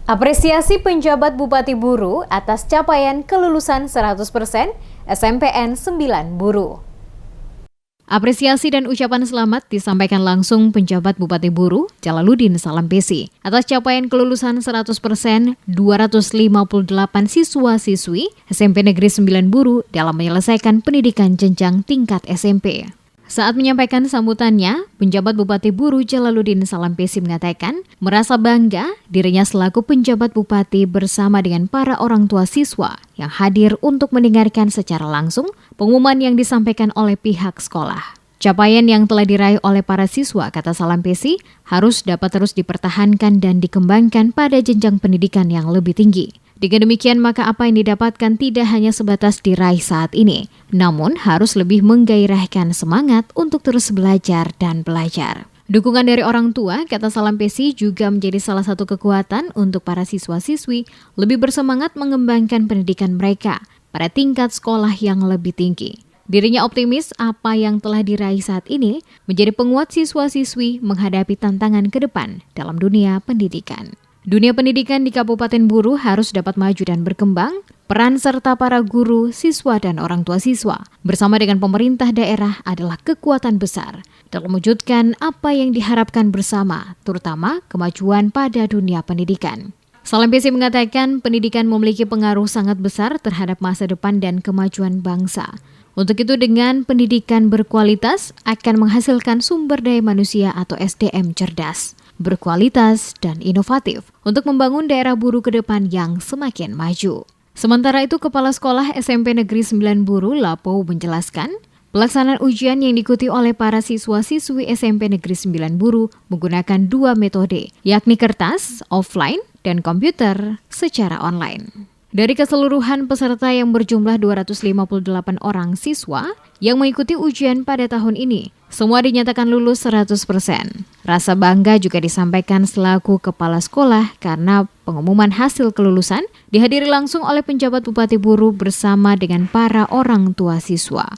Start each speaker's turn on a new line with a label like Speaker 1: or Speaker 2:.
Speaker 1: Apresiasi penjabat Bupati Buru atas capaian kelulusan 100% SMPN 9 Buru. Apresiasi dan ucapan selamat disampaikan langsung penjabat Bupati Buru, Jalaluddin Salampesi, atas capaian kelulusan 100% 258 siswa-siswi SMP Negeri 9 Buru dalam menyelesaikan pendidikan jenjang tingkat SMP. Saat menyampaikan sambutannya, penjabat Bupati Buru Jalaluddin Salampesi mengatakan merasa bangga dirinya selaku penjabat bupati bersama dengan para orang tua siswa yang hadir untuk mendengarkan secara langsung pengumuman yang disampaikan oleh pihak sekolah. Capaian yang telah diraih oleh para siswa, kata Salampesi, harus dapat terus dipertahankan dan dikembangkan pada jenjang pendidikan yang lebih tinggi. Dengan demikian, maka apa yang didapatkan tidak hanya sebatas diraih saat ini, namun harus lebih menggairahkan semangat untuk terus belajar dan belajar. Dukungan dari orang tua, kata Salampesi, juga menjadi salah satu kekuatan untuk para siswa-siswi lebih bersemangat mengembangkan pendidikan mereka pada tingkat sekolah yang lebih tinggi. Dirinya optimis apa yang telah diraih saat ini menjadi penguat siswa-siswi menghadapi tantangan ke depan dalam dunia pendidikan. Dunia pendidikan di Kabupaten Buru harus dapat maju dan berkembang. Peran serta para guru, siswa, dan orang tua siswa bersama dengan pemerintah daerah adalah kekuatan besar dalam mewujudkan apa yang diharapkan bersama, terutama kemajuan pada dunia pendidikan. Salampesi mengatakan pendidikan memiliki pengaruh sangat besar terhadap masa depan dan kemajuan bangsa. Untuk itu dengan pendidikan berkualitas akan menghasilkan sumber daya manusia atau SDM cerdas, berkualitas dan inovatif untuk membangun daerah Buru ke depan yang semakin maju. Sementara itu Kepala Sekolah SMP Negeri 9 Buru Lapo menjelaskan, pelaksanaan ujian yang diikuti oleh para siswa-siswi SMP Negeri 9 Buru menggunakan dua metode, yakni kertas, offline, dan komputer secara online. Dari keseluruhan peserta yang berjumlah 258 orang siswa yang mengikuti ujian pada tahun ini, semua dinyatakan lulus 100%. Rasa bangga juga disampaikan selaku kepala sekolah karena pengumuman hasil kelulusan dihadiri langsung oleh penjabat Bupati Buru bersama dengan para orang tua siswa.